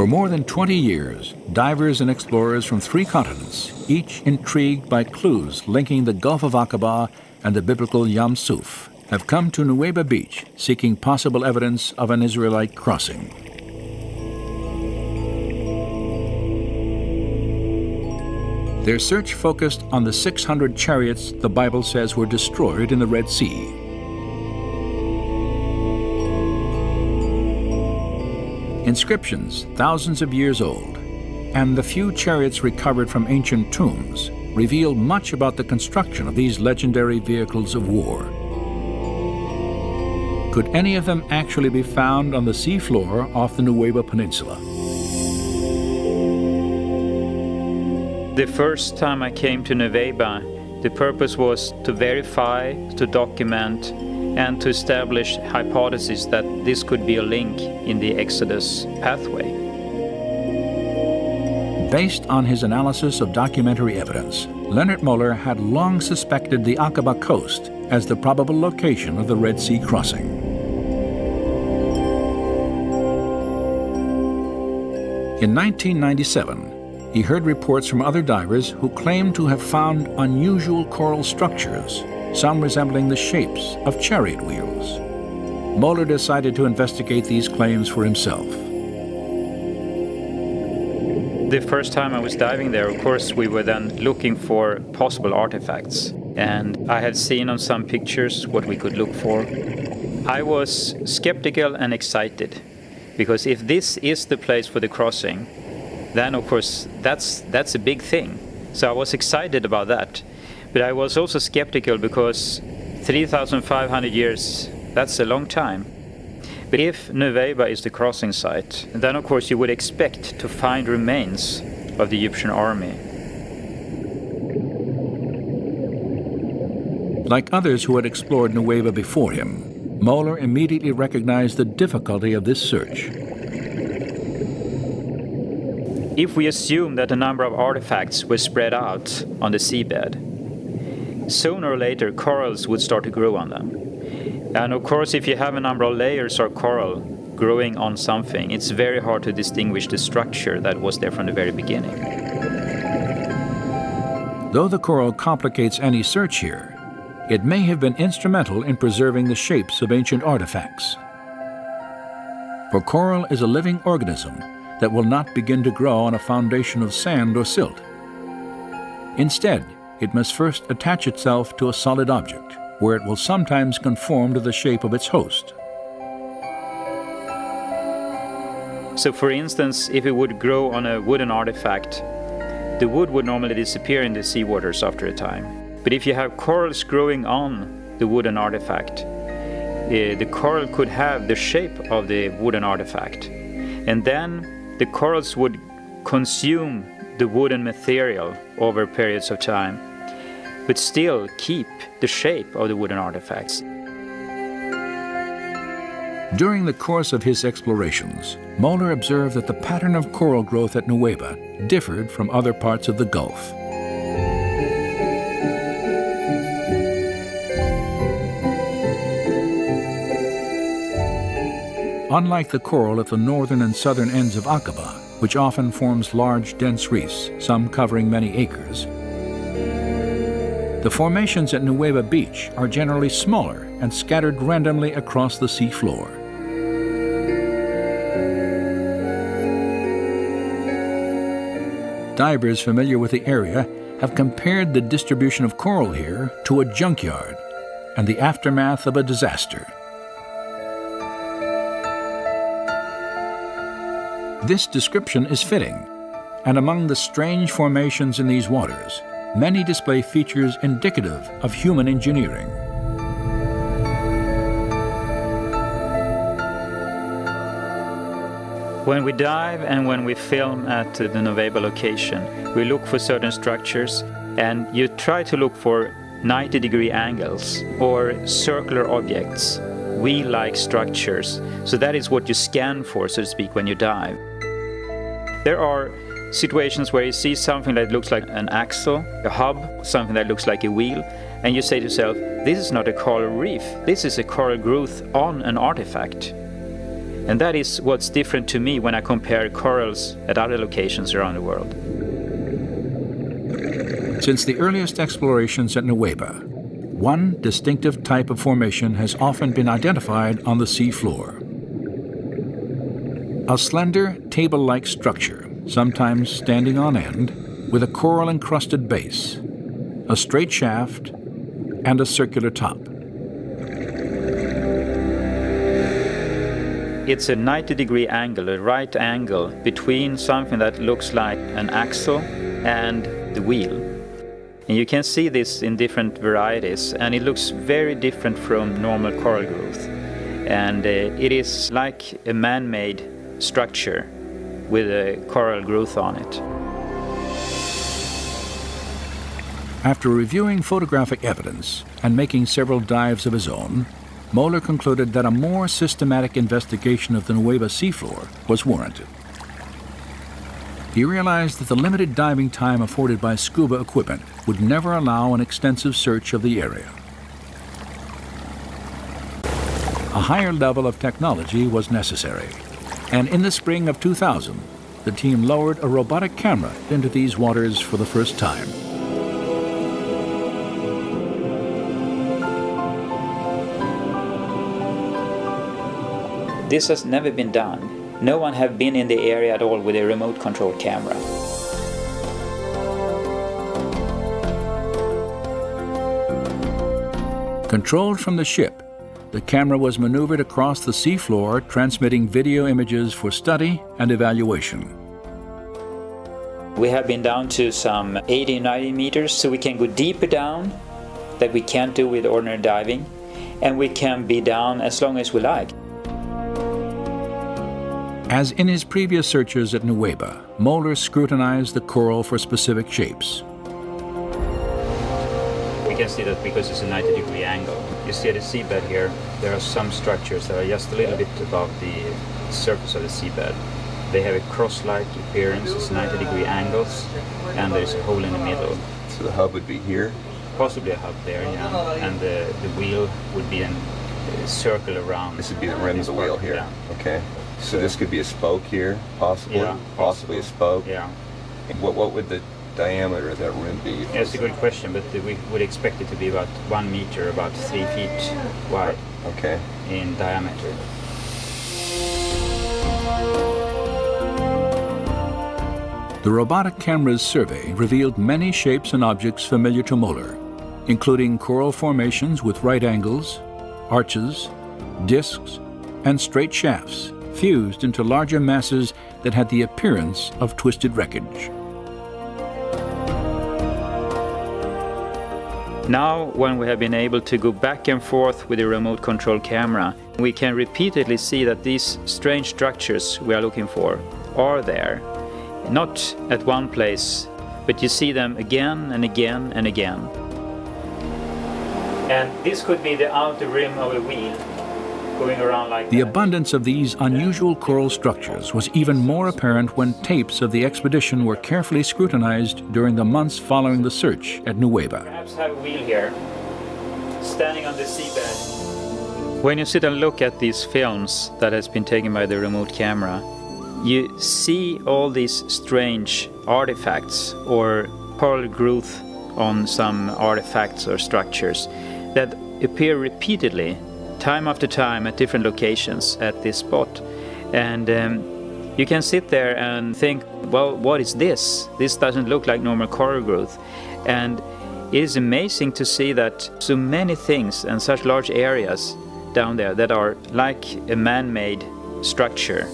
For more than 20 years, divers and explorers from 3 continents, each intrigued by clues linking the Gulf of Aqaba and the biblical Yam Suf, have come to Nuweiba Beach seeking possible evidence of an Israelite crossing. Their search focused on the 600 chariots the Bible says were destroyed in the Red Sea. Inscriptions thousands of years old, and the few chariots recovered from ancient tombs reveal much about the construction of these legendary vehicles of war. Could any of them actually be found on the seafloor off the Nuweiba Peninsula? The first time I came to Nuweiba, the purpose was to verify, to document, and to establish hypotheses that this could be a link in the Exodus pathway. Based on his analysis of documentary evidence, Leonard Muller had long suspected the Aqaba coast as the probable location of the Red Sea crossing. In 1997, he heard reports from other divers who claimed to have found unusual coral structures, some resembling the shapes of chariot wheels. Muller decided to investigate these claims for himself. The first time I was diving there, of course, we were then looking for possible artifacts. And I had seen on some pictures what we could look for. I was skeptical and excited, because if this is the place for the crossing, then of course that's a big thing. So I was excited about that. But I was also skeptical because 3,500 years, that's a long time. But if Nuweiba is the crossing site, then of course you would expect to find remains of the Egyptian army. Like others who had explored Nuweiba before him, Muller immediately recognized the difficulty of this search. If we assume that a number of artifacts were spread out on the seabed, sooner or later corals would start to grow on them. And of course, if you have a number of layers of coral growing on something, it's very hard to distinguish the structure that was there from the very beginning. Though the coral complicates any search here, it may have been instrumental in preserving the shapes of ancient artifacts. For coral is a living organism that will not begin to grow on a foundation of sand or silt. Instead, it must first attach itself to a solid object, where it will sometimes conform to the shape of its host. So for instance, if it would grow on a wooden artifact, the wood would normally disappear in the seawaters after a time. But if you have corals growing on the wooden artifact, the coral could have the shape of the wooden artifact. And then the corals would consume the wooden material over periods of time, but still keep the shape of the wooden artifacts. During the course of his explorations, Muller observed that the pattern of coral growth at Nuweiba differed from other parts of the Gulf. Unlike the coral at the northern and southern ends of Aqaba, which often forms large, dense reefs, some covering many acres, the formations at Nuweiba Beach are generally smaller and scattered randomly across the seafloor. Divers familiar with the area have compared the distribution of coral here to a junkyard and the aftermath of a disaster. This description is fitting, and among the strange formations in these waters, many display features indicative of human engineering. When we dive and when we film at the Nuweiba location, we look for certain structures, and you try to look for 90-degree angles or circular objects, wheel-like structures. So that is what you scan for, so to speak, when you dive. There are situations where you see something that looks like an axle, a hub, something that looks like a wheel, and you say to yourself, this is not a coral reef, this is a coral growth on an artifact. And that is what's different to me when I compare corals at other locations around the world. Since the earliest explorations at Nuweiba, one distinctive type of formation has often been identified on the sea floor. A slender, table-like structure, sometimes standing on end, with a coral-encrusted base, a straight shaft, and a circular top. It's a 90-degree angle, a right angle, between something that looks like an axle and the wheel. And you can see this in different varieties, and it looks very different from normal coral growth. And it is like a man-made structure with a coral growth on it. After reviewing photographic evidence and making several dives of his own, Moeller concluded that a more systematic investigation of the Nuweiba seafloor was warranted. He realized that the limited diving time afforded by scuba equipment would never allow an extensive search of the area. A higher level of technology was necessary, and in the spring of 2000, the team lowered a robotic camera into these waters for the first time. This has never been done. No one have been in the area at all with a remote control camera. Controlled from the ship, the camera was maneuvered across the seafloor, transmitting video images for study and evaluation. We have been down to some 80-90 meters, so we can go deeper down that we can't do with ordinary diving, and we can be down as long as we like. As in his previous searches at Nuweiba, Moeller scrutinized the coral for specific shapes. We can see that because it's a 90-degree angle. You see the seabed here, there are some structures that are just a little bit above the surface of the seabed. They have a cross-like appearance, it's 90-degree angles, and there's a hole in the middle. So the hub would be here? Possibly a hub there, yeah. And the wheel would be a circle around. This would be the rim of the wheel here? Yeah. Okay. So this could be a spoke here, possibly? Yeah, possibly a spoke? Yeah. And what would the diameter of that rim be? That's a good question, but we would expect it to be about 1 meter, about 3 feet wide. Okay. In diameter. The robotic camera's survey revealed many shapes and objects familiar to Moeller, including coral formations with right angles, arches, discs, and straight shafts fused into larger masses that had the appearance of twisted wreckage. Now, when we have been able to go back and forth with the remote control camera, we can repeatedly see that these strange structures we are looking for are there. Not at one place, but you see them again and again and again. And this could be the outer rim of a wheel going around like The that. abundance of these unusual coral structures was even more apparent when tapes of the expedition were carefully scrutinized during the months following the search at Nuweiba. Perhaps have a wheel here, standing on the seabed. When you sit and look at these films that has been taken by the remote camera, you see all these strange artifacts or coral growth on some artifacts or structures that appear repeatedly, time after time, at different locations at this spot. And you can sit there and think, well, what is this? This doesn't look like normal coral growth. And it is amazing to see that so many things and such large areas down there that are like a man-made structure